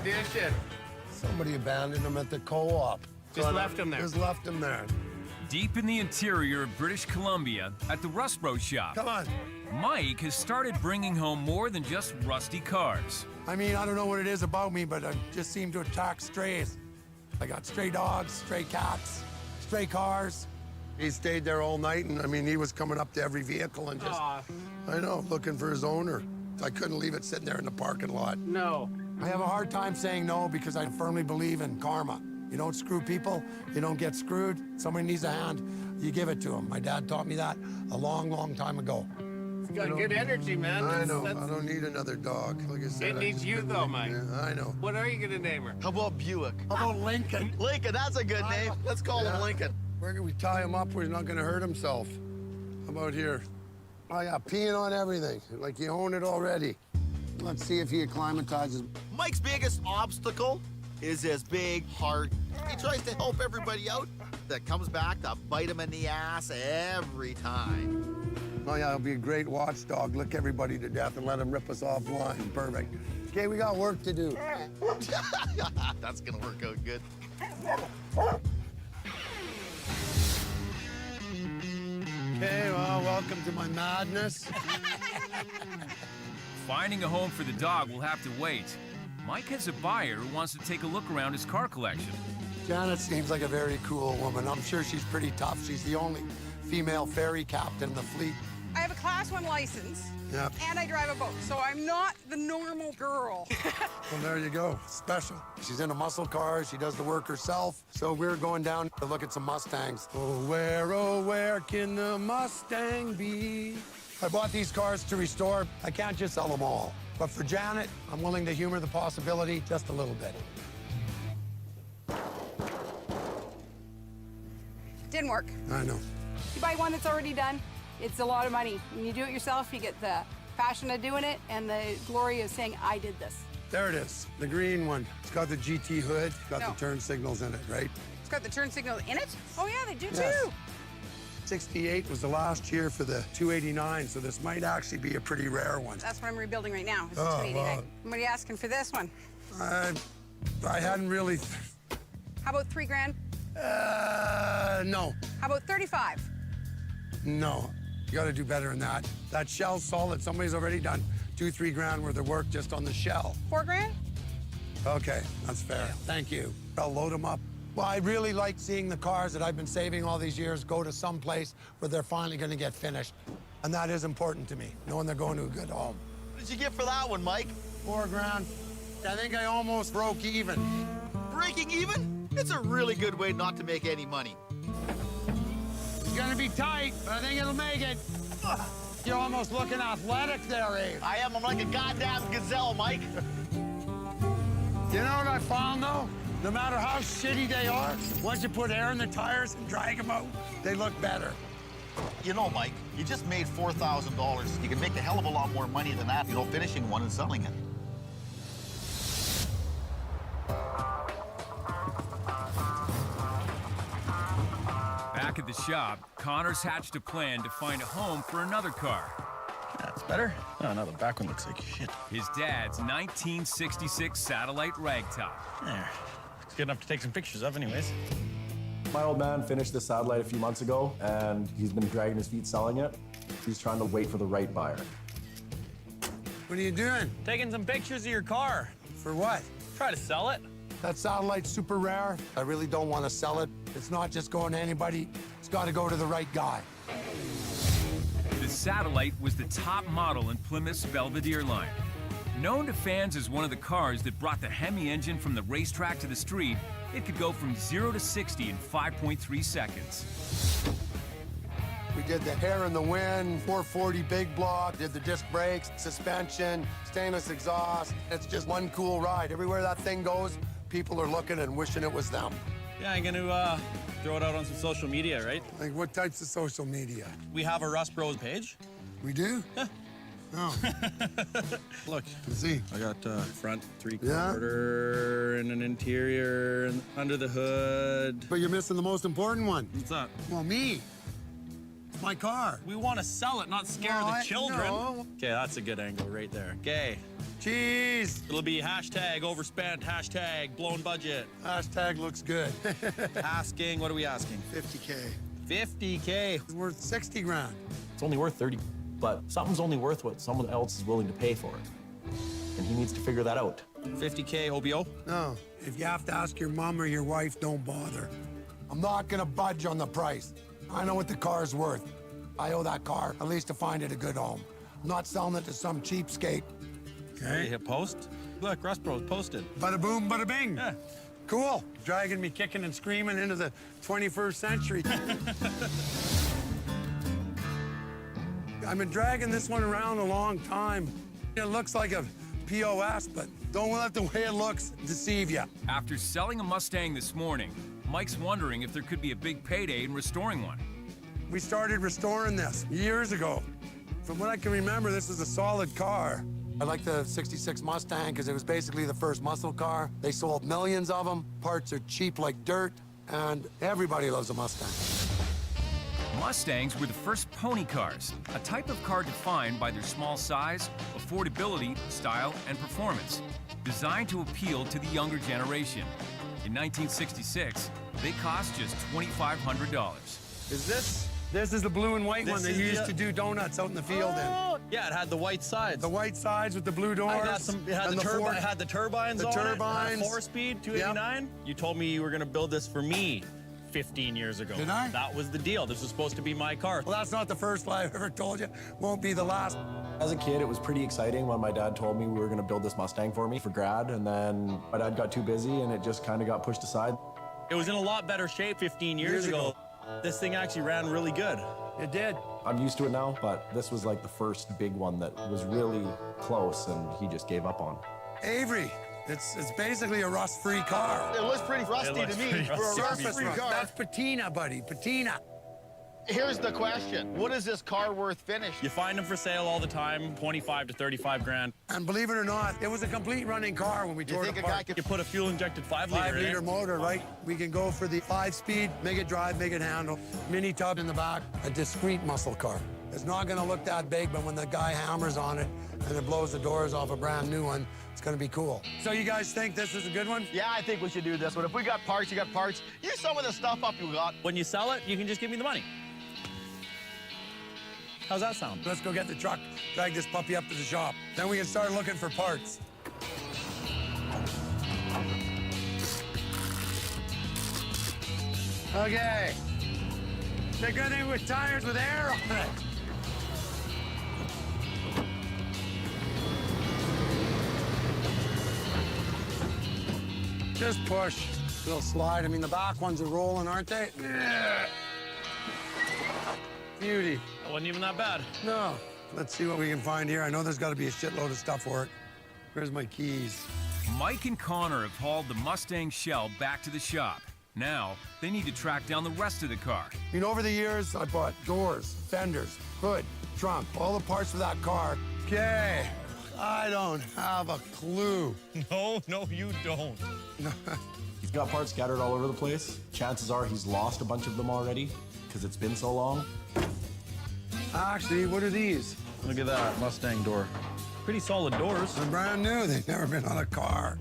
addition. Somebody abandoned him at the co-op. Just left him there. Just left him there. Deep in the interior of British Columbia, at the Rustbro shop, Come on. Mike has started bringing home more than just rusty cars. I mean, I don't know what it is about me, but I just seem to attack strays. I got stray dogs, stray cats, stray cars. He stayed there all night, and I mean, he was coming up to every vehicle and just, Aw, I know, looking for his owner. I couldn't leave it sitting there in the parking lot. no. I have a hard time saying no because I firmly believe in karma. You don't screw people, you don't get screwed. Somebody needs a hand, you give it to them. My dad taught me that a long, long time ago. It's got good energy, man. I know, That's- I don't need another dog. Like I said, It I needs just you, couldn't though, leave- Mike. Yeah, I know. What are you gonna name her? How about Buick? How about Lincoln? Lincoln, that's a good name. Let's call him Lincoln. Where can we tie him up where he's not gonna hurt himself? How about here? Oh yeah, peeing on everything, like you own it already. Let's see if he acclimatizes. Mike's biggest obstacle is his big heart. He tries to help everybody out. That comes back to bite him in the ass every time. Oh yeah, he'll be a great watchdog. Lick everybody to death and let him rip us offline. Perfect. Okay, we got work to do. That's gonna work out good. Okay, well, welcome to my madness. Finding a home for the dog will have to wait. Mike has a buyer who wants to take a look around his car collection. Janet seems like a very cool woman. I'm sure she's pretty tough. She's the only female ferry captain in the fleet. I have a Class 1 license, Yep. and I drive a boat, so I'm not the normal girl. Well, there you go. Special. She's in a muscle car. She does the work herself. So we're going down to look at some Mustangs. Oh, where can the Mustang be? I bought these cars to restore. I can't just sell them all. But for Janet, I'm willing to humor the possibility just a little bit. Didn't work. I know. You buy one that's already done, it's a lot of money. When you do it yourself, you get the passion of doing it and the glory of saying, I did this. There it is, the green one. It's got the GT hood, got No. the turn signals in it, right? It's got the turn signal in it? Oh, yeah, they do Yes. too. 68 was the last year for the 289, so this might actually be a pretty rare one. That's what I'm rebuilding right now. It's a Oh, 289. wow. What are you asking for this one? I hadn't really, How about $3,000? no, How about 35? no. You gotta do better than that. That shell's solid. Somebody's already done 2-3 grand worth of work just on the shell. $4,000? Okay, that's fair. Thank you. I'll load them up. Well, I really like seeing the cars that I've been saving all these years go to some place where they're finally gonna get finished. And that is important to me, knowing they're going to a good home. What did you get for that one, Mike? $4,000. I think I almost broke even. Breaking even? It's a really good way not to make any money. It's gonna be tight, but I think it'll make it. You're almost looking athletic there, Abe. I am. I'm like a goddamn gazelle, Mike. You know what I found, though? No matter how shitty they are, once you put air in the tires and drag them out, they look better. You know, Mike, you just made $4,000. You can make a hell of a lot more money than that, finishing one and selling it. Back at the shop, Connor's hatched a plan to find a home for another car. That's better. Oh, no, the back one looks like shit. His dad's 1966 Satellite ragtop. There. It's good enough to take some pictures of anyways. My old man finished the Satellite a few months ago, and he's been dragging his feet selling it. He's trying to wait for the right buyer. What are you doing? Taking some pictures of your car. For what? Try to sell it. That Satellite's super rare. I really don't want to sell it. It's not just going to anybody. It's got to go to the right guy. The Satellite was the top model in Plymouth's Belvedere line. Known to fans as one of the cars that brought the Hemi engine from the racetrack to the street, it could go from 0 to 60 in 5.3 seconds. We did the hair in the wind, 440 big block, did the disc brakes, suspension, stainless exhaust. It's just one cool ride. Everywhere that thing goes, people are looking and wishing it was them. Yeah, I'm gonna throw it out on some social media, right? Like what types of social media? We have a Rust Bros page. We do? Yeah. Oh, Look, let's see. I got front 3/4 and an interior and under the hood. But you're missing the most important one. What's that? Well, me. It's my car. We want to sell it, not scare No, the children. no. Okay, that's a good angle right there. Okay, Cheese. It'll be hashtag overspent, hashtag blown budget. Hashtag looks good. Asking, what are we asking? 50K. 50K. It's worth 60 grand. It's only worth 30, but something's only worth what someone else is willing to pay for it. And he needs to figure that out. 50K OBO. No, if you have to ask your mom or your wife, don't bother. I'm not gonna budge on the price. I know what the car's worth. I owe that car at least to find it a good home. I'm not selling it to some cheapskate. Hey, hit post. Look, Rust Bros posted. Bada boom, bada bing. Yeah. Cool. Dragging me kicking and screaming into the 21st century. I've been dragging this one around a long time. It looks like a POS, but don't let the way it looks deceive you. After selling a Mustang this morning, Mike's wondering if there could be a big payday in restoring one. We started restoring this years ago. From what I can remember, this is a solid car. I like the 66 Mustang because it was basically the first muscle car. They sold millions of them. Parts are cheap like dirt, and everybody loves a Mustang. Mustangs were the first pony cars, a type of car defined by their small size, affordability, style, and performance, designed to appeal to the younger generation. In 1966, they cost just $2,500. Is this? This is the blue and white This one they is used the- to do donuts out in the field in. Oh, yeah, it had the white sides. The white sides with the blue doors. I got some, it had and the four- it had the turbines the on turbines. it. 4-speed, 289. You told me you were going to build this for me 15 years ago. Did I? That was the deal. This was supposed to be my car. Well, that's not the first lie I've ever told you. Won't be the last. As a kid, it was pretty exciting when my dad told me we were gonna build this Mustang for me for grad, and then my dad got too busy and it just kind of got pushed aside. It was in a lot better shape 15 years ago. This thing actually ran really good. It did. I'm used to it now, but this was like the first big one that was really close and he just gave up on. Avery, it's basically a rust-free car. It looks pretty rusty looks to me pretty for a rusty. rust-free Rust. car. That's patina, buddy, patina. Here's the question. What is this car worth finished? You find them for sale all the time, 25 to 35 grand. And believe it or not, it was a complete running car when we You tore it think a guy apart. could You put a fuel-injected 5-liter in 5-liter it. motor, right? We can go for the 5-speed, make it drive, make it handle, mini tub in the back, a discreet muscle car. It's not gonna look that big, but when the guy hammers on it and it blows the doors off a brand new one, it's gonna be cool. So you guys think this is a good one? Yeah, I think we should do this one. If we got parts, you got parts. Use some of the stuff up you got. When you sell it, you can just give me the money. How's that sound? Let's go get the truck, drag this puppy up to the shop. Then we can start looking for parts. Okay. They're good thing with tires with air on it. Just push. Little slide. I mean, the back ones are rolling, aren't they? Yeah. Beauty. That wasn't even that bad. No. Let's see what we can find here. I know there's got to be a shitload of stuff for it. Where's my keys? Mike and Connor have hauled the Mustang shell back to the shop. Now, they need to track down the rest of the car. I mean, over the years, I bought doors, fenders, hood, trunk, all the parts for that car. Okay. I don't have a clue. No, you don't. He's got parts scattered all over the place. Chances are he's lost a bunch of them already because it's been so long. Actually, what are these? Look at that Mustang door. Pretty solid doors. They're brand new. They've never been on a car.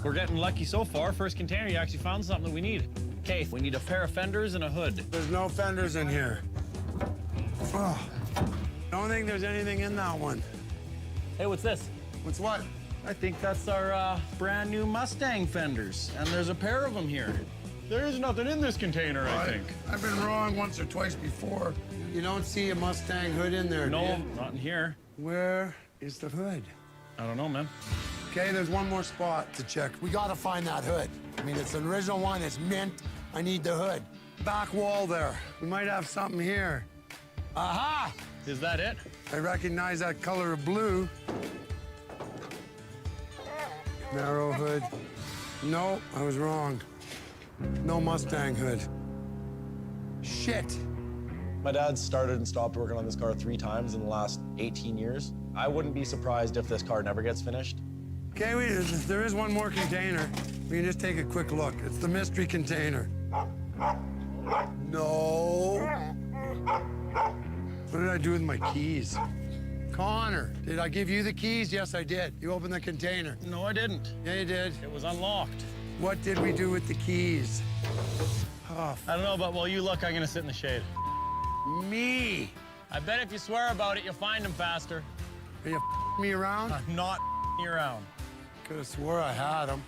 We're getting lucky so far. First container, you actually found something that we need. Okay, we need a pair of fenders and a hood. There's no fenders in here. Oh, don't think there's anything in that one. Hey, what's this? What's what? I think that's our brand new Mustang fenders, and there's a pair of them here. There is nothing in this container, I think. I've been wrong once or twice before. You don't see a Mustang hood in there, do No, you? not in here. Where is the hood? I don't know, man. Okay, there's one more spot to check. We gotta find that hood. I mean, it's an original one, it's mint. I need the hood. Back wall there. We might have something here. Aha! Is that it? I recognize that color of blue. Narrow hood. No, I was wrong. No Mustang hood. Shit. My dad started and stopped working on this car 3 times in the last 18 years. I wouldn't be surprised if this car never gets finished. Okay, there is one more container. We can just take a quick look. It's the mystery container. No. What did I do with my keys? Connor, did I give you the keys? Yes, I did. You opened the container. No, I didn't. Yeah, you did. It was unlocked. What did we do with the keys? Oh, I don't know, but while you look, I'm gonna sit in the shade. me. I bet if you swear about it, you'll find them faster. Are you me around? I'm not you around. Could have swore I had them.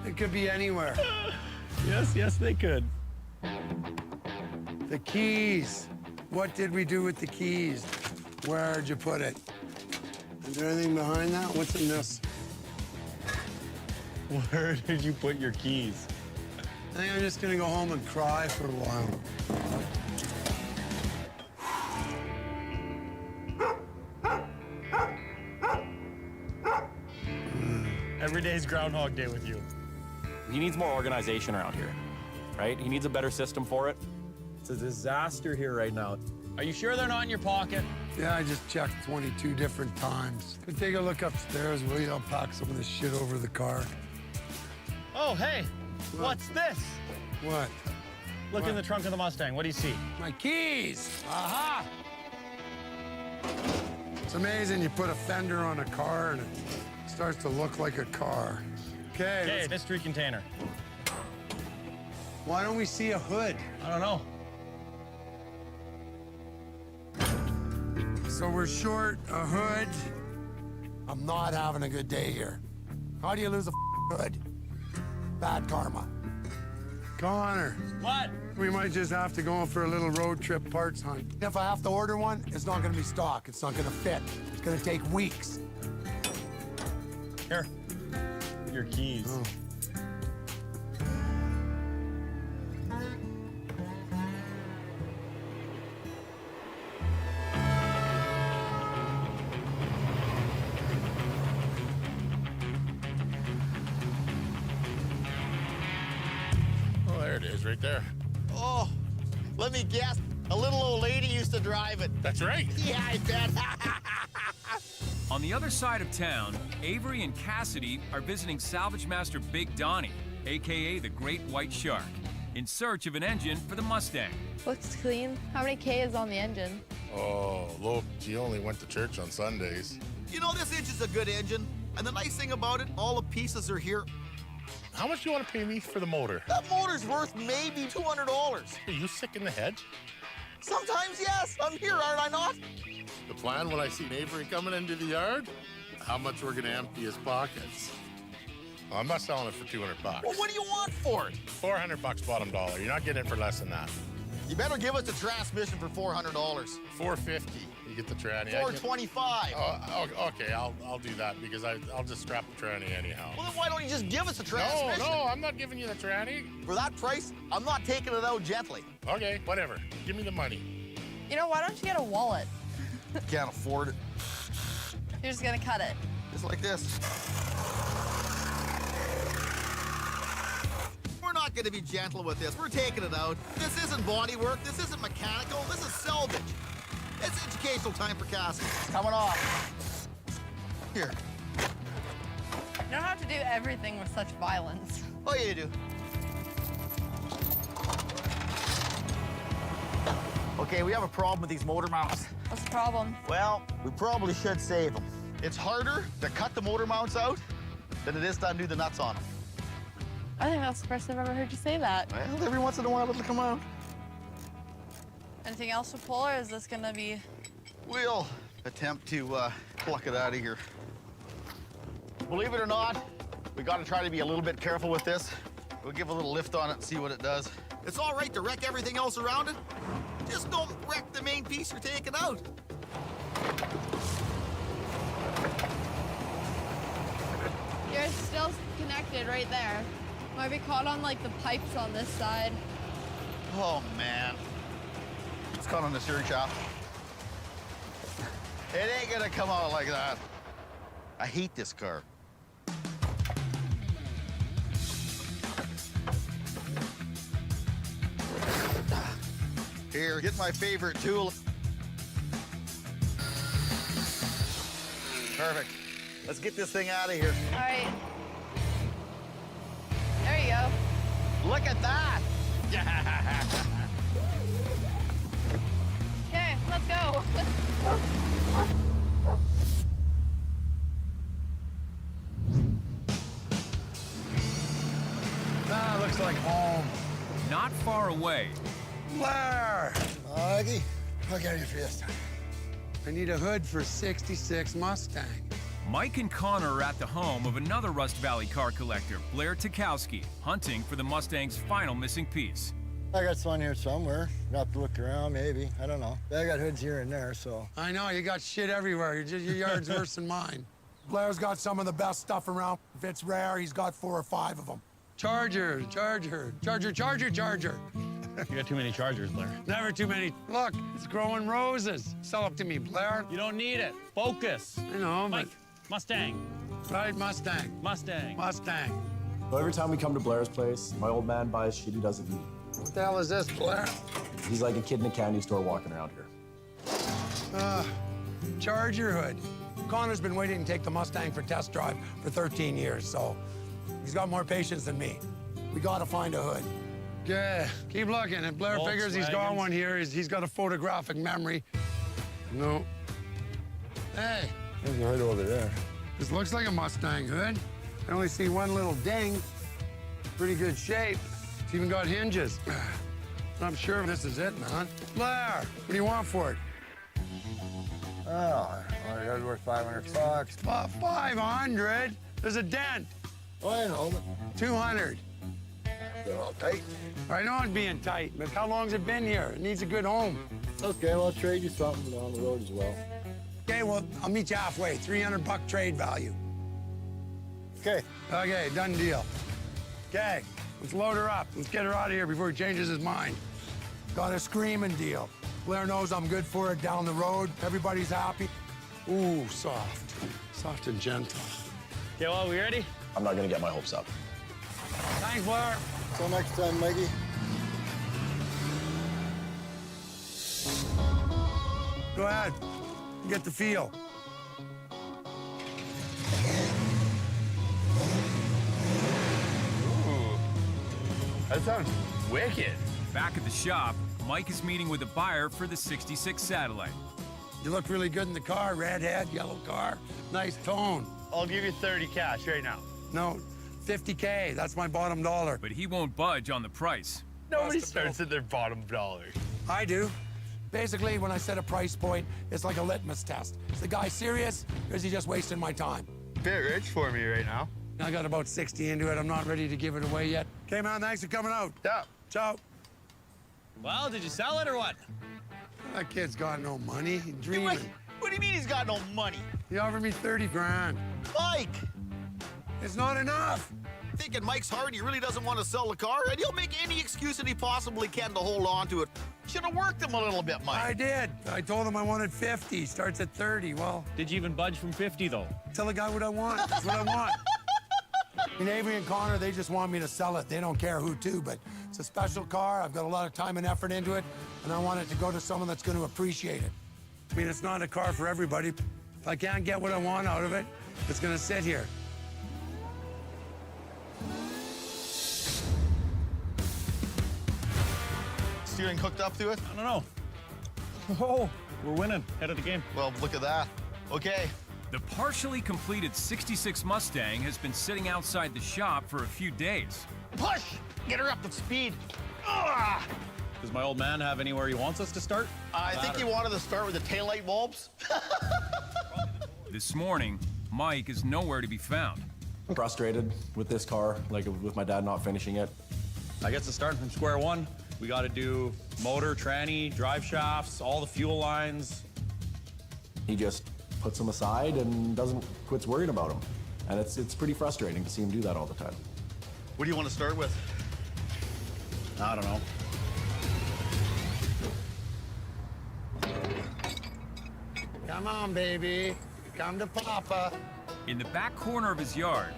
It could be anywhere. Yes, they could. The keys. What did we do with the keys? Where'd you put it? Is there anything behind that? What's in this? Where did you put your keys? I think I'm just gonna go home and cry for a while. Every day's Groundhog Day with you. He needs more organization around here, right? He needs a better system for it. It's a disaster here right now. Are you sure they're not in your pocket? Yeah, I just checked 22 different times. Could take a look upstairs, will you? I'll pack some of this shit over the car. Oh, hey, what's this? What? Look What? in the trunk of the Mustang. What do you see? My keys! Aha! It's amazing you put a fender on a car and it starts to look like a car. Okay, Okay, mystery container. why don't we see a hood? I don't know. So we're short a hood. I'm not having a good day here. How do you lose a hood? Bad karma. Connor, What? we might just have to go for a little road trip parts hunt. If I have to order one, it's not gonna be stock. It's not gonna fit. It's gonna take weeks. Here. Your keys. Oh. Oh, there it is, right there. Oh, let me guess. A little old lady used to drive it. That's right. Yeah, I bet. On the other side of town, Avery and Cassidy are visiting salvage master Big Donnie, aka the Great White Shark, in search of an engine for the Mustang. Looks clean. How many K is on the engine? Oh, look, she only went to church on Sundays. You know, this engine's a good engine. And the nice thing about it, all the pieces are here. How much do you want to pay me for the motor? That motor's worth maybe $200. Are you sick in the head? Sometimes, yes. I'm here, aren't I not? The plan when I see Avery coming into the yard, how much we're gonna empty his pockets. I'm not selling it for 200 bucks. Well, what do you want for it? 400 bucks bottom dollar. You're not getting it for less than that. You better give us the transmission for $400. 450. You get the tranny. $425. Oh, okay. I'll do that because I'll just scrap the tranny anyhow. Well, then why don't you just give us the No, transmission? I'm not giving you the tranny. For that price, I'm not taking it out gently. Okay, whatever. Give me the money. You know, why don't you get a wallet? Can't afford it. You're just gonna cut it. Just like this. We're not going to be gentle with this. We're taking it out. This isn't body work. This isn't mechanical. This is salvage. It's educational time for Cassie. It's coming off. Here. You don't have to do everything with such violence. Oh, yeah, you do. Okay, we have a problem with these motor mounts. What's the problem? Well, we probably should save them. It's harder to cut the motor mounts out than it is to undo the nuts on them. I think that's the first I've ever heard you say that. Well, every once in a while it'll come out. Anything else to pull, or is this gonna be... We'll attempt to pluck it out of here. Believe it or not, we gotta try to be a little bit careful with this. We'll give a little lift on it and see what it does. It's all right to wreck everything else around it. Just don't wreck the main piece you're taking out. You're still connected right there. Might be caught on, like, the pipes on this side. Oh, man. It's caught on the steering shaft. It ain't gonna come out like that. I hate this car. Here, get my favorite tool. Perfect. Let's get this thing out of here. All right. There you go. Look at that. Okay, let's go. way. Blair! Maggie, what can I do for you this time? I need a hood for 66 Mustang. Mike and Connor are at the home of another Rust Valley car collector, Blair Tukowski, hunting for the Mustang's final missing piece. I got one here somewhere. Got to look around, maybe. I don't know. I got hoods here and there, so. I know, you got shit everywhere. Your yard's worse than mine. Blair's got some of the best stuff around. If it's rare, he's got 4 or 5 of them. Charger. You got too many chargers, Blair. Never too many. Look, it's growing roses. Sell it to me, Blair. You don't need it. Focus. I know, Mike, Mustang. Right, Mustang. Mustang. So every time we come to Blair's place, my old man buys shit he doesn't need. What the hell is this, Blair? He's like a kid in a candy store walking around here. Charger hood. Connor's been waiting to take the Mustang for test drive for 13 years, so he's got more patience than me. We gotta find a hood. Yeah, keep looking. If Blair figures he's got one here, he's got a photographic memory. No. Hey. There's a hood over there. This looks like a Mustang hood. I only see one little ding. Pretty good shape. It's even got hinges. I'm sure this is it, man. Blair, what do you want for it? Oh, that's worth $500. 500? There's a dent. Oh, I know, but 200. they're all tight. I know it's being tight, but how long's it been here? It needs a good home. Okay, well, I'll trade you something on the road as well. Okay, well, I'll meet you halfway. $300 trade value. Okay. Okay, done deal. Okay, let's load her up. Let's get her out of here before he changes his mind. Got a screaming deal. Blair knows I'm good for it down the road. Everybody's happy. Ooh, soft. Soft and gentle. Okay, well, we ready? I'm not gonna get my hopes up. Thanks, Blair. Till next time, Mikey. Go ahead. Get the feel. That sounds wicked. Back at the shop, Mike is meeting with a buyer for the 66 Satellite. You look really good in the car. Redhead, yellow car. Nice tone. I'll give you 30 cash right now. No, 50K. That's my bottom dollar. But he won't budge on the price. Nobody starts at their bottom dollar. I do. Basically, when I set a price point, it's like a litmus test. Is the guy serious, or is he just wasting my time? Bit rich for me right now. I got about 60 into it. I'm not ready to give it away yet. Okay, man, thanks for coming out. Yeah. Ciao. Well, did you sell it or what? That kid's got no money. He's dreaming. What do you mean he's got no money? He offered me 30 grand. Mike! It's not enough. Thinking Mike's hard, he really doesn't want to sell the car, and he'll make any excuse that he possibly can to hold on to it. Should have worked him a little bit, Mike. I did. I told him I wanted 50. Starts at 30. Well, Did you even budge from 50, though? tell the guy what I want. That's what I want. And Avery and Connor, they just want me to sell it. They don't care who to, but it's a special car. I've got a lot of time and effort into it, and I want it to go to someone that's going to appreciate it. I mean, it's not a car for everybody. If I can't get what I want out of it, it's going to sit here. Steering hooked up to it? I don't know. Oh, we're winning. Head of the game. Well, look at that. Okay. The partially completed 66 Mustang has been sitting outside the shop for a few days. Push! Get her up to speed. Ugh! Does my old man have anywhere he wants us to start? I think he wanted to start with the taillight bulbs. This morning, Mike is nowhere to be found. I'm frustrated with this car, like with my dad not finishing it. I guess it's starting from square one. We got to do motor, tranny, drive shafts, all the fuel lines. He just puts them aside and quits worrying about them. And it's pretty frustrating to see him do that all the time. What do you want to start with? I don't know. Come on, baby. Come to Papa. In the back corner of his yard,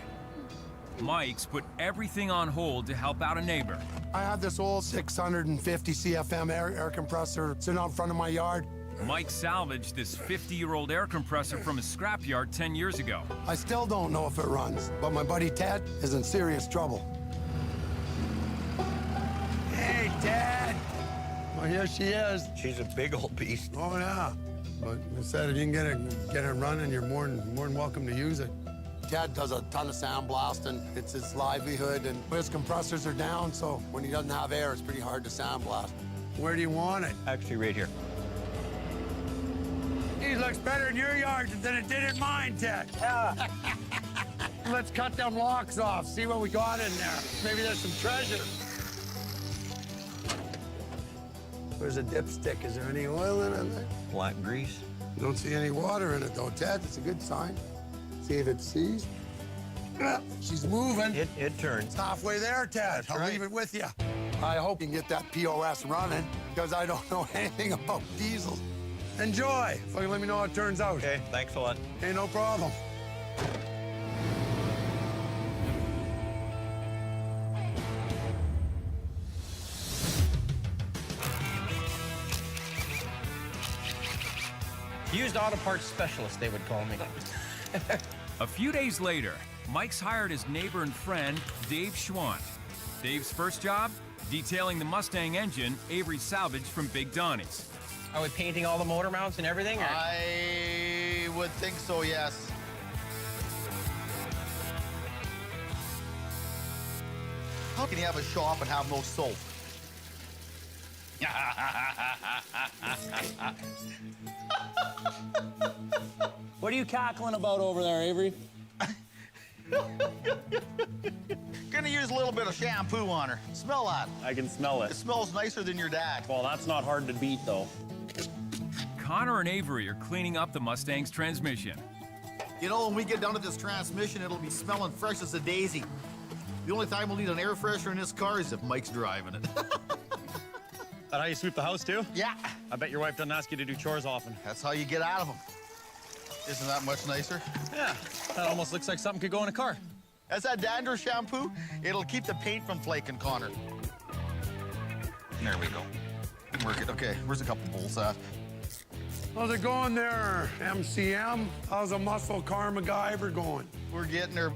Mike's put everything on hold to help out a neighbor. I had this old 650 CFM air compressor sitting out in front of my yard. Mike salvaged this 50-year-old air compressor from his scrapyard 10 years ago. I still don't know if it runs, but my buddy Ted is in serious trouble. Hey, Ted! Well, here she is. She's a big old beast. Oh, yeah. But I said if you can get it running, you're more than welcome to use it. Ted does a ton of sandblasting. It's his livelihood, and his compressors are down, so when he doesn't have air, it's pretty hard to sandblast. Where do you want it? Actually, right here. It looks better in your yard than it did in mine, Ted. Let's cut them locks off, see what we got in there. Maybe there's some treasure. Where's a dipstick? Is there any oil in it? Black grease. Don't see any water in it, though, Ted. It's a good sign. See if it sees. She's moving. It turns. It's halfway there, Ted. I'll leave it with you. I hope you can get that POS running, because I don't know anything about diesels. Enjoy. Fucking let me know how it turns out. Okay, thanks a lot. Hey, no problem. Used auto parts specialist, they would call me. A few days later, Mike's hired his neighbor and friend, Dave Schwant. Dave's first job? Detailing the Mustang engine Avery salvaged from Big Donnie's. Are we painting all the motor mounts and everything? Or? I would think so, yes. How can you have a shop and have no soap? What are you cackling about over there, Avery? Gonna use a little bit of shampoo on her. Smell that. I can smell It it. smells nicer than your dad. Well, that's not hard to beat, though. Connor and Avery are cleaning up the Mustang's transmission. You know, when we get done with this transmission, it'll be smelling fresh as a daisy. The only time we'll need an air freshener in this car is if Mike's driving it. That how you sweep the house, too? Yeah, I bet your wife doesn't ask you to do chores often. that's how you get out of them. Isn't that much nicer? Yeah, that almost looks like something could go in a car. That's that dandruff shampoo. It'll keep the paint from flaking, Connor. There we go. Work it. Okay, where's a couple bolts at? How's it going there, MCM? How's a muscle car MacGyver going? We're getting her.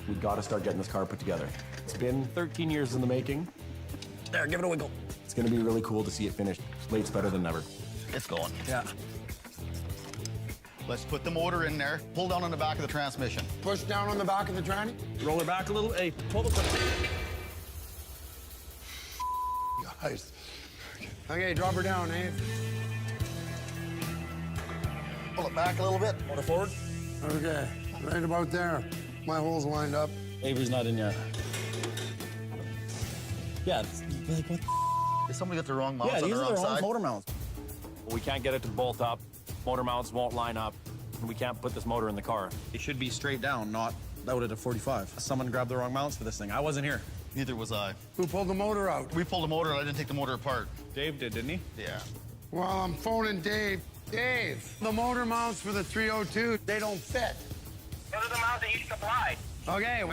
We've got to start getting this car put together. It's been 13 years in the making. There, give it a wiggle. It's going to be really cool to see it finished. Late's better than never. It's going. Yeah. Let's put the motor in there. Pull down on the back of the transmission. Push down on the back of the tranny. Roll her back a little. Hey, pull the foot. Guys. Okay, drop her down, eh? Pull it back a little bit. Motor forward. Okay, right about there. My hole's lined up. Avery's not in yet. Yeah, like what? Did somebody get the wrong mounts Yeah, on these the are wrong the wrong side? motor mounts. We can't get it to bolt up. Motor mounts won't line up. And we can't put this motor in the car. It should be straight down, not out at a 45. Someone grabbed the wrong mounts for this thing. I wasn't here. Neither was I. Who pulled the motor out? We pulled the motor and I didn't take the motor apart. Dave did, didn't he? Yeah. Well, I'm phoning Dave. Dave, the motor mounts for the 302, they don't fit. Those are the mounts that you supplied. Okay,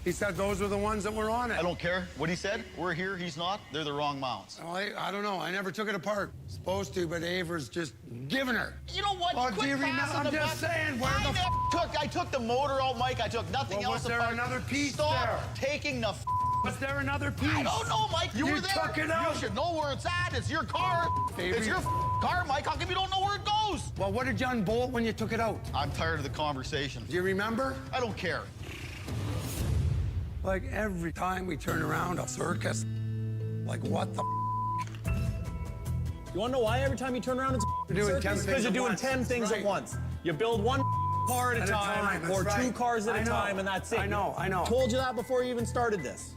he said those were the ones that were on it. I don't care what he said. We're here, he's not. They're the wrong mounts. Well, I don't know. I never took it apart. Supposed to, but Aver's just giving her. You know what? Oh, Quit do you remember? passing I'm the just buck. saying, where the I took the motor out, Mike. I took nothing Well, else was there apart. another piece Stop there? taking the Was there another piece? I don't know, Mike. You were there. took it out. You should know where it's at. It's your car. Avery. It's your car, Mike. How come you don't know where it goes? Well, what did you unbolt when you took it out? I'm tired of the conversation. Do you remember? I don't care. Like every time we turn around, a circus. Like what the You want to know why every time you turn around it's You're doing 10 things Because you're at doing once. 10 things Right. at once. You build one car at a time that's or two right. cars at I a know. time, and that's it. I know. Told you that before you even started this.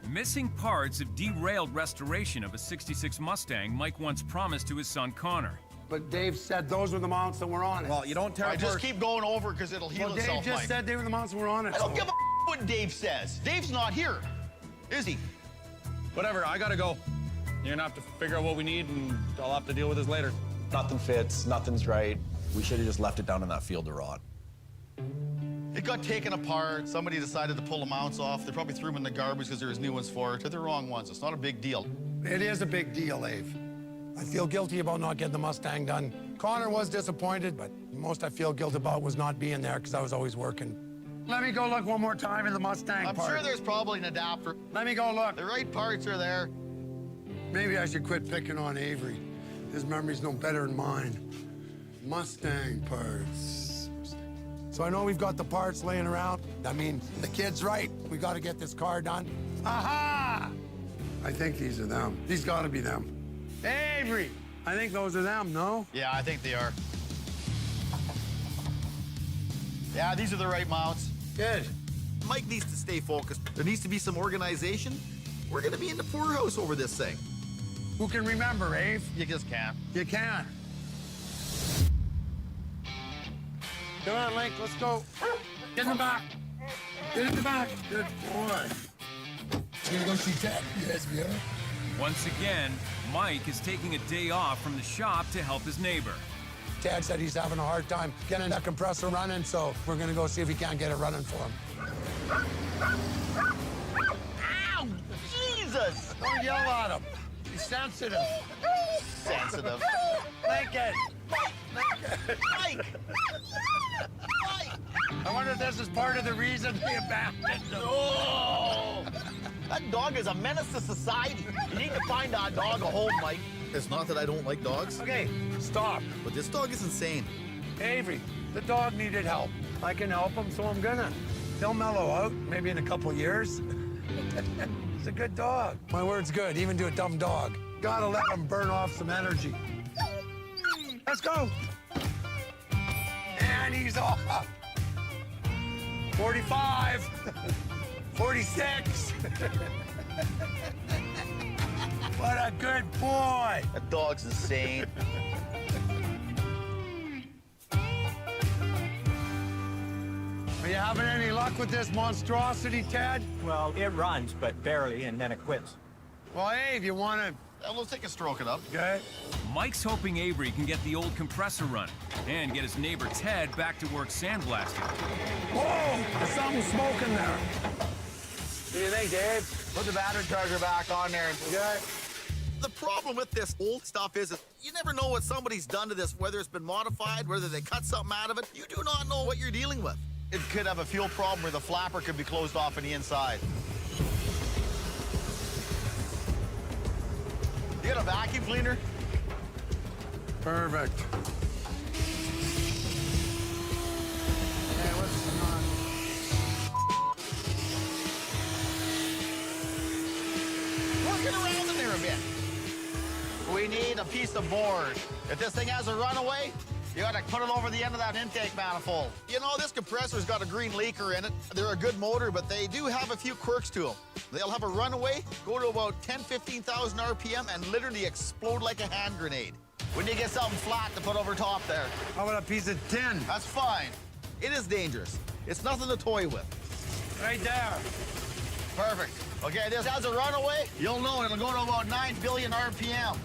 Missing parts have derailed restoration of a 66 Mustang Mike once promised to his son Connor. But Dave said those were the mounts that were on it. Well, you don't tear I just apart. keep going over because it'll heal Well, itself, Dave just Mike. said they were the mounts that were on it. I don't so- give a what Dave says. Dave's not here, is he? Whatever, I gotta go. You're gonna have to figure out what we need, and I'll have to deal with this later. Nothing fits, nothing's right. We should have just left it down in that field to rot. It got taken apart. Somebody decided to pull the mounts off. They probably threw them in the garbage because there's new ones for it. They're the wrong ones. It's not a big deal. It is a big deal, Ave. I feel guilty about not getting the Mustang done. Connor was disappointed, but most I feel guilty about was not being there because I was always working. Let me go look one more time in the Mustang I'm part. sure there's probably an adapter. Let me go look. The right parts are there. Maybe I should quit picking on Avery. His memory's no better than mine. Mustang parts. So I know we've got the parts laying around. I mean, the kid's right. We got to get this car done. Aha! I think these are them. These got to be them. Avery! I think those are them, no? Yeah, I think they are. Yeah, these are the right mounts. Good. Mike needs to stay focused. There needs to be some organization. We're gonna be in the poorhouse over this thing. Who can remember, Ave? You just can't. You can. Come on, Link, let's go. Get in the back. Get in the back. Good boy. You gonna go see Ted? Yes, we are. Once again, Mike is taking a day off from the shop to help his neighbor. Dad said he's having a hard time getting that compressor running, so we're gonna go see if we can't get it running for him. Ow! Jesus! Don't yell at him. He's sensitive. Sensitive. Lincoln! Mike! Mike! I wonder if this is part of the reason they abandoned him. Oh! That dog is a menace to society. You need to find that dog a home, Mike. It's not that I don't like dogs. Okay, stop. But this dog is insane. Avery, the dog needed help. I can help him, so I'm gonna. He'll mellow out, maybe in a couple years. He's a good dog. My word's good, even to a dumb dog. Gotta let him burn off some energy. Let's go. And he's off. 45. 46. What a good boy. That dog's insane. Are you having any luck with this monstrosity, Ted? Well, it runs, but barely, and then it quits. Well, Abe, you want to... Let's take a stroke it up. Okay. Mike's hoping Avery can get the old compressor running and get his neighbor Ted back to work sandblasting. Whoa! There's something smoking there. What do you think, Dave? Put the battery charger back on there. Okay. The problem with this old stuff is that you never know what somebody's done to this, whether it's been modified, whether they cut something out of it. You do not know what you're dealing with. It could have a fuel problem where the flapper could be closed off on the inside. You got a vacuum cleaner? Perfect. Working around in there a bit. We need a piece of board. If this thing has a runaway, you gotta put it over the end of that intake manifold. You know, this compressor's got a green leaker in it. They're a good motor, but they do have a few quirks to them. They'll have a runaway, go to about 10,000-15,000 RPM, and literally explode like a hand grenade. When you get something flat to put over top there. How about a piece of tin? That's fine. It is dangerous. It's nothing to toy with. Right there. Perfect. Okay, this has a runaway. You'll know it'll go to about 9 billion RPM.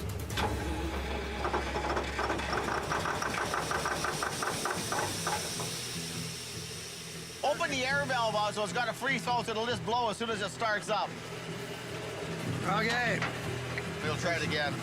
Open the air valve out so it's got a free flow, so it'll just blow as soon as it starts up. Okay. We'll try it again.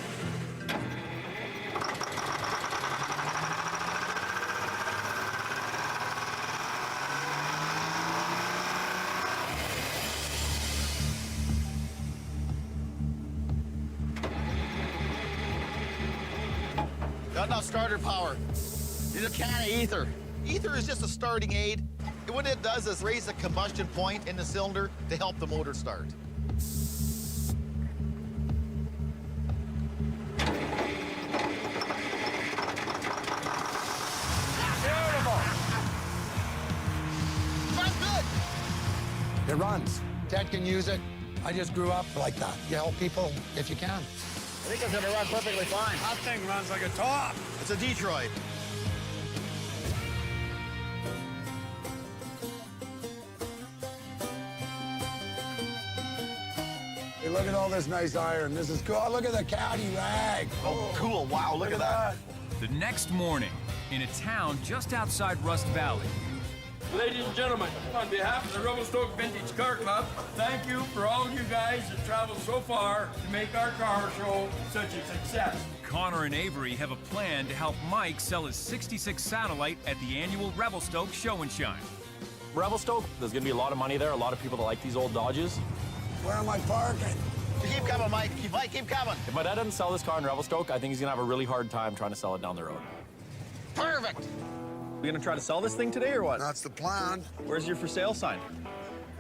Got enough starter power. Need a can of ether. Ether is just a starting aid. What it does is raise the combustion point in the cylinder to help the motor start. Beautiful. Runs good. It runs. Ted can use it. I just grew up like that. You help people if you can. I think it's gonna run perfectly fine. That thing runs like a top. It's a Detroit. Hey, look at all this nice iron. This is cool. Oh, look at the caddy rag. Oh, cool. Wow, look at that. The next morning, in a town just outside Rust Valley, Ladies and gentlemen, on behalf of the Revelstoke Vintage Car Club, thank you for all you guys that traveled so far to make our car show such a success. Connor and Avery have a plan to help Mike sell his 66 Satellite at the annual Revelstoke Show and Shine. Revelstoke, there's gonna be a lot of money there, a lot of people that like these old Dodges. Where am I parking? Keep coming, Mike. Keep coming. If my dad doesn't sell this car in Revelstoke, I think he's gonna have a really hard time trying to sell it down the road. Perfect. You gonna try to sell this thing today or what? That's the plan. Where's your for sale sign?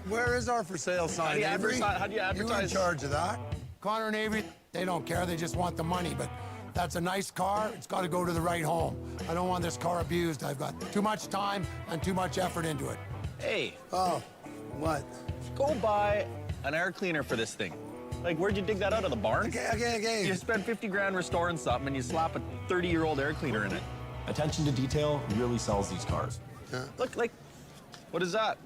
Where is our for sale sign, Avery? How do you advertise? You're in charge of that. Connor and Avery, they don't care. They just want the money. But that's a nice car. It's got to go to the right home. I don't want this car abused. I've got too much time and too much effort into it. Hey. Oh, what? Go buy an air cleaner for this thing. Like, where'd you dig that out of the barn? Okay. You spend 50 grand restoring something and you slap a 30-year-old air cleaner in it. Attention to detail really sells these cars. Yeah. Look, like, what is that?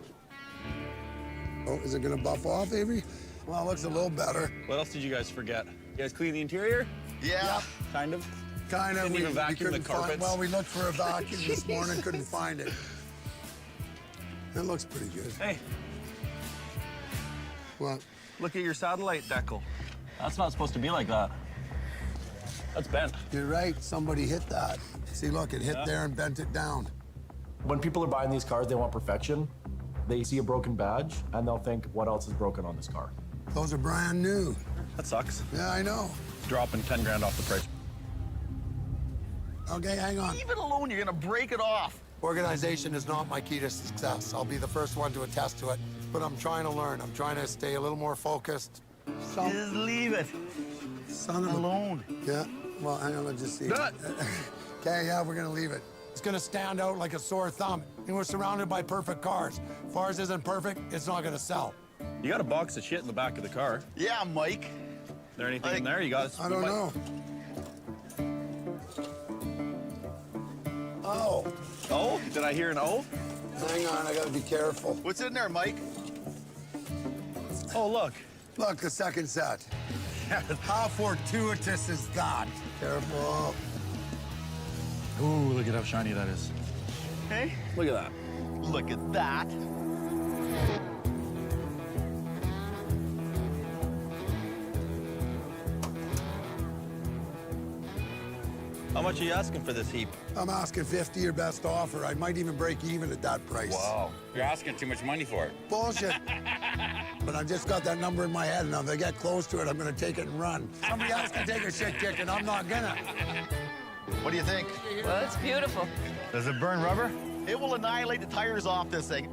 Oh, is it going to buff off, Avery? Well, it looks a little better. What else did you guys forget? You guys clean the interior? Yeah. Kind of. Kind of. Didn't even vacuum the carpets. Well, we looked for a vacuum this morning, couldn't find it. It looks pretty good. Hey. What? Look at your satellite decal. That's not supposed to be like that. That's bent. You're right. Somebody hit that. See, look, it hit there and bent it down. When people are buying these cars, they want perfection. They see a broken badge, and they'll think, what else is broken on this car? Those are brand new. That sucks. Yeah, I know. Dropping 10 grand off the price. Okay, hang on. Leave it alone. You're going to break it off. Organization is not my key to success. I'll be the first one to attest to it, but I'm trying to learn. I'm trying to stay a little more focused. Just leave it. Son of alone. Yeah, well, hang on, let's just see. Okay, yeah, we're gonna leave it. It's gonna stand out like a sore thumb. And we're surrounded by perfect cars. If ours isn't perfect, it's not gonna sell. You got a box of shit in the back of the car. Yeah, Mike. Is there anything in there? You got? I don't know. Oh. Oh? Did I hear an O? Hang on, I gotta be careful. What's in there, Mike? Oh, look. Look, the second set. How fortuitous is that? Careful. Ooh, look at how shiny that is. Hey? Look at that. Look at that. How much are you asking for this heap? I'm asking 50, your best offer. I might even break even at that price. Wow. You're asking too much money for it. Bullshit. But I've just got that number in my head, and if they get close to it, I'm gonna take it and run. Somebody else can take a shit kick, and I'm not gonna. What do you think? Well, it's beautiful. Does it burn rubber? It will annihilate the tires off this thing.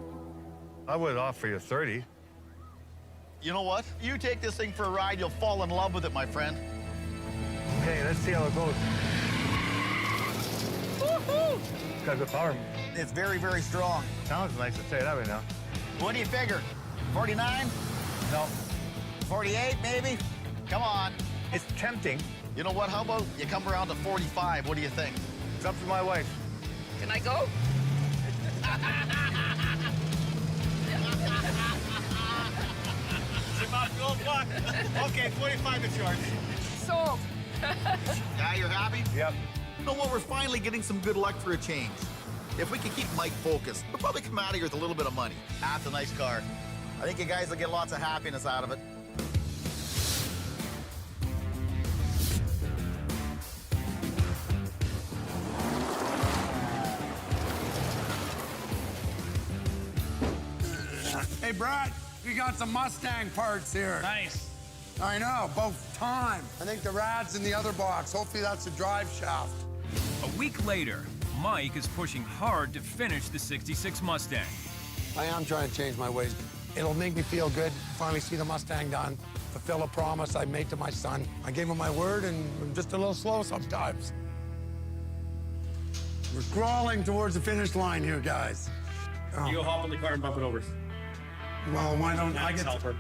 I would offer you 30. You know what? You take this thing for a ride, you'll fall in love with it, my friend. Okay, let's see how it goes. Woohoo! It's got good power. It's very, very strong. Sounds nice to say that right now. What do you figure? 49? No, 48, maybe? Come on. it's tempting. You know what? How about you come around to 45? What do you think? It's up to my wife. Can I go? Okay, 45 is yours. Sold. Yeah, you're happy? Yep. You know what? We're finally getting some good luck for a change. If we can keep Mike focused, we'll probably come out of here with a little bit of money. That's a nice car. I think you guys will get lots of happiness out of it. Hey, Brad, we got some Mustang parts here. Nice. I know, both time. I think the rad's in the other box. Hopefully that's a drive shaft. A week later, Mike is pushing hard to finish the 66 Mustang. I am trying to change my ways. It'll make me feel good, finally see the Mustang done, fulfill a promise I made to my son. I gave him my word, and I'm just a little slow sometimes. We're crawling towards the finish line here, guys. Oh. You go hop in the car and bump it over. Well, why don't I get... helper.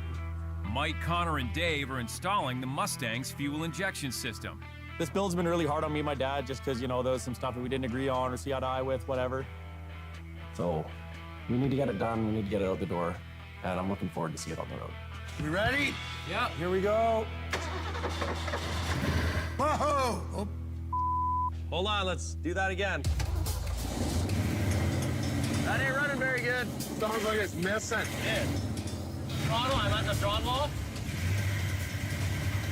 Mike, Connor, and Dave are installing the Mustang's fuel injection system. This build's been really hard on me and my dad just because, you know, there was some stuff that we didn't agree on or see eye to eye with, whatever. So we need to get it done. We need to get it out the door. And I'm looking forward to see it on the road. You ready? Yep. Here we go. Whoa! Oh. Hold on, let's do that again. That ain't running very good. Sounds like it's missing. Yeah. Throttle, I'm at the throttle.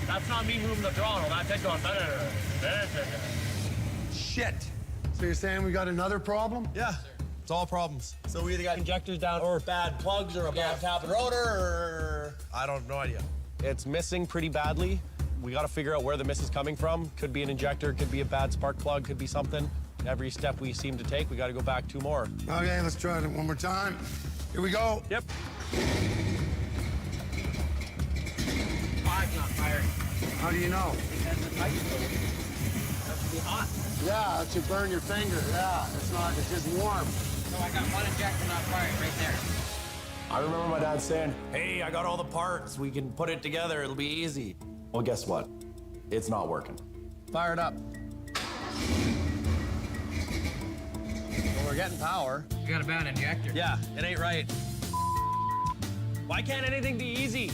That's not me moving the throttle. That's it going. Shit. So you're saying we got another problem? Yeah, it's all problems. So we either got injectors down or bad plugs or a bad tap and rotor or... I don't know idea. It's missing pretty badly. We got to figure out where the miss is coming from. Could be an injector, could be a bad spark plug, could be something. Every step we seem to take, we got to go back 2 more. Okay, let's try it one more time. Here we go. Yep. Five's not firing. How do you know? Because the pipe's supposed to be hot. Yeah, that should burn your finger. Yeah, it's not, it's just warm. So I got one injector not firing right there. I remember my dad saying, hey, I got all the parts. We can put it together. It'll be easy. Well, guess what? It's not working. Fire it up. Well, we're getting power. You got a bad injector. Yeah, it ain't right. Why can't anything be easy?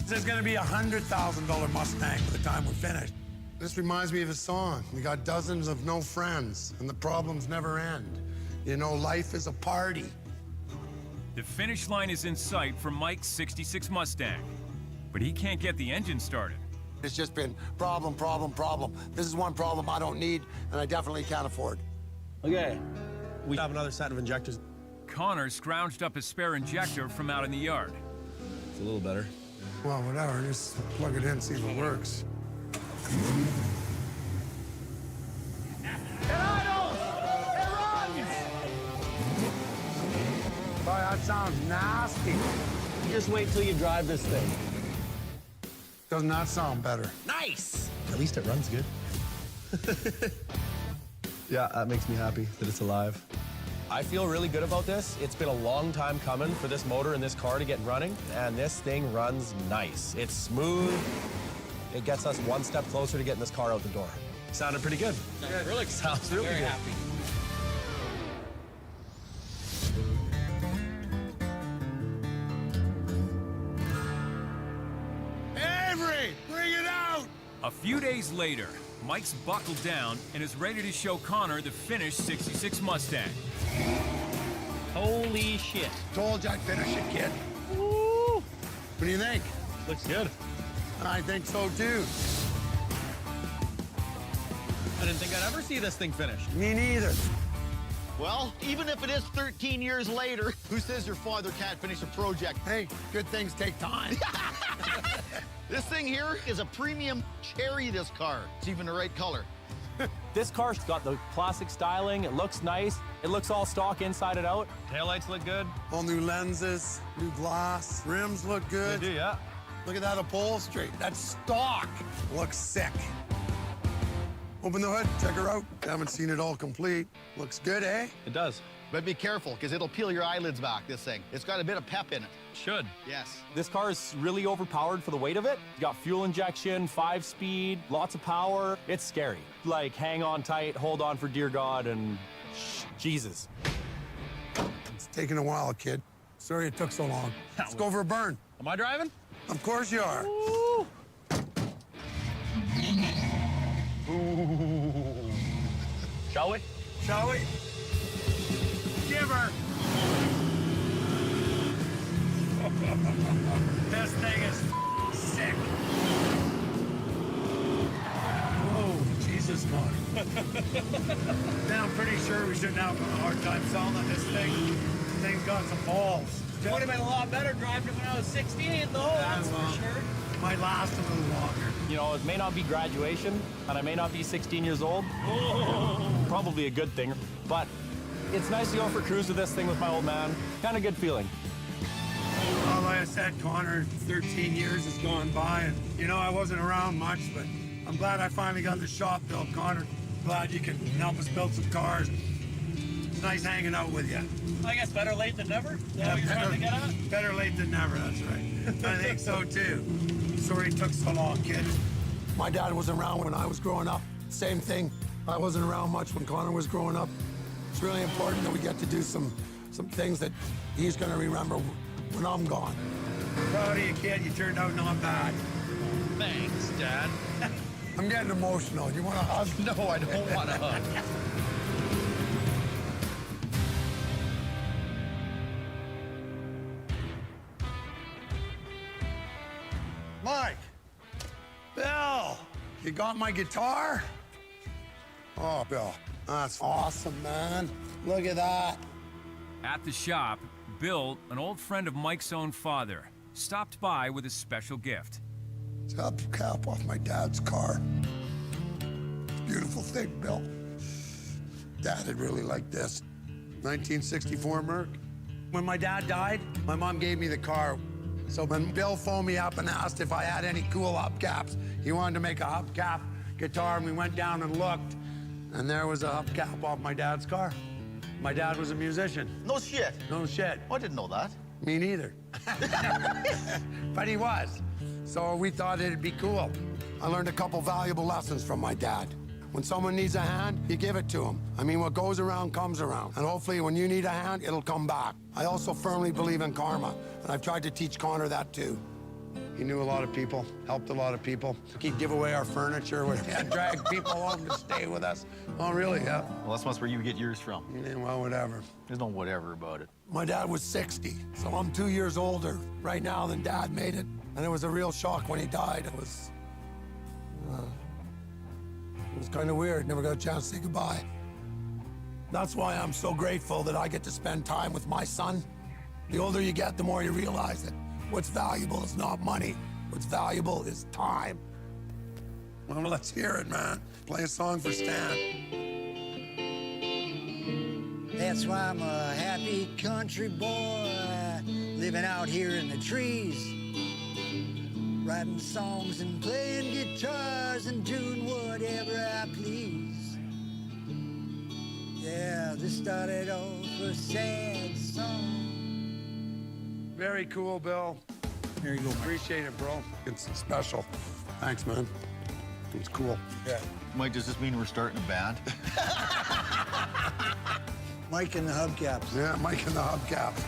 This is gonna be a $100,000 Mustang by the time we're finished. This reminds me of a song. We got dozens of no friends, and the problems never end. You know, life is a party. The finish line is in sight for Mike's 66 Mustang, but he can't get the engine started. It's just been problem, problem, problem. This is one problem I don't need, and I definitely can't afford. Okay, we have another set of injectors. Connor scrounged up a spare injector from out in the yard. It's a little better. Well, whatever, just plug it in, see if it works. Boy, that sounds nasty. Just wait till you drive this thing. Doesn't that sound better? Nice! At least it runs good. Yeah, that makes me happy that it's alive. I feel really good about this. It's been a long time coming for this motor and this car to get running, and this thing runs nice. It's smooth. It gets us one step closer to getting this car out the door. Sounded pretty good. Yeah, really Sounds really very good. happy. Avery, bring it out! A few days later, Mike's buckled down and is ready to show Connor the finished 66 Mustang. Holy shit. Told you I'd finish it, kid. Woo! What do you think? Looks good. I think so, too. I didn't think I'd ever see this thing finished. Me neither. Well, even if it is 13 years later, who says your father can't finish a project? Hey, good things take time. This thing here is a premium cherry, this car. It's even the right color. This car's got the classic styling. It looks nice. It looks all stock inside and out. Taillights look good. All new lenses, new glass, rims look good. They do, yeah. Look at that upholstery. That's stock. Looks sick. Open the hood, check her out. Haven't seen it all complete. Looks good, eh? It does. But be careful, because it'll peel your eyelids back, this thing. It's got a bit of pep in it. Should. Yes. This car is really overpowered for the weight of it. It's got fuel injection, 5-speed, lots of power. It's scary. Like, hang on tight, hold on for dear God, and Jesus. It's taking a while, kid. Sorry it took so long. Let's go for a burn. Am I driving? Of course you are. Ooh. Shall we? Shall we? Give her. This thing is sick. Oh, Jesus, God. Now, I'm pretty sure we shouldn't have a hard time selling this thing. This thing's got some balls. Would have been a lot better driving it when I was 16, though, that's for sure. Might last a little longer. You know, it may not be graduation, and I may not be 16 years old. Probably a good thing, but it's nice to go for a cruise with this thing with my old man. Kind of good feeling. Well, like I said, Connor, 13 years has gone by, and, you know, I wasn't around much, but I'm glad I finally got the shop built, Connor. Glad you can help us build some cars. It's nice hanging out with you. I guess better late than never. Is that what you're trying to get at? Better late than never, that's right. I think so, too. Sorry it took so long, kid. My dad wasn't around when I was growing up. Same thing. I wasn't around much when Connor was growing up. It's really important that we get to do some things that he's going to remember when I'm gone. Proud of you, kid. You turned out not bad. Thanks, Dad. I'm getting emotional. You want a hug? No, I don't want a hug. Mike! Bill! You got my guitar? Oh, Bill, that's awesome, man. Look at that. At the shop, Bill, an old friend of Mike's own father, stopped by with a special gift. It's a cap off my dad's car. It's a beautiful thing, Bill. Dad had really liked this. 1964 Merc. When my dad died, my mom gave me the car. So when Bill phoned me up and asked if I had any cool hubcaps, he wanted to make a hubcap guitar, and we went down and looked, and there was a hubcap off my dad's car. My dad was a musician. No shit. No shit. I didn't know that. Me neither. But he was. So we thought it'd be cool. I learned a couple valuable lessons from my dad. When someone needs a hand, you give it to them. I mean, what goes around comes around. And hopefully when you need a hand, it'll come back. I also firmly believe in karma, and I've tried to teach Connor that too. He knew a lot of people, helped a lot of people. He'd give away our furniture, we'd drag people home to stay with us. Oh, really, yeah? Well, that's where you get yours from. Yeah, well, whatever. There's no whatever about it. My dad was 60, so I'm 2 years older right now than Dad made it. And it was a real shock when he died. It was kind of weird. Never got a chance to say goodbye. That's why I'm so grateful that I get to spend time with my son. The older you get, the more you realize that what's valuable is not money. What's valuable is time. Well, let's hear it, man. Play a song for Stan. That's why I'm a happy country boy, living out here in the trees, writing songs and playing guitars and doing whatever I please. Yeah, this started off a sad song. Very cool, Bill. Here you go. Appreciate it, bro. It's special. Thanks, man. It's cool. Yeah. Mike, does this mean we're starting a band? Mike and the hubcaps. Yeah, Mike and the hubcaps.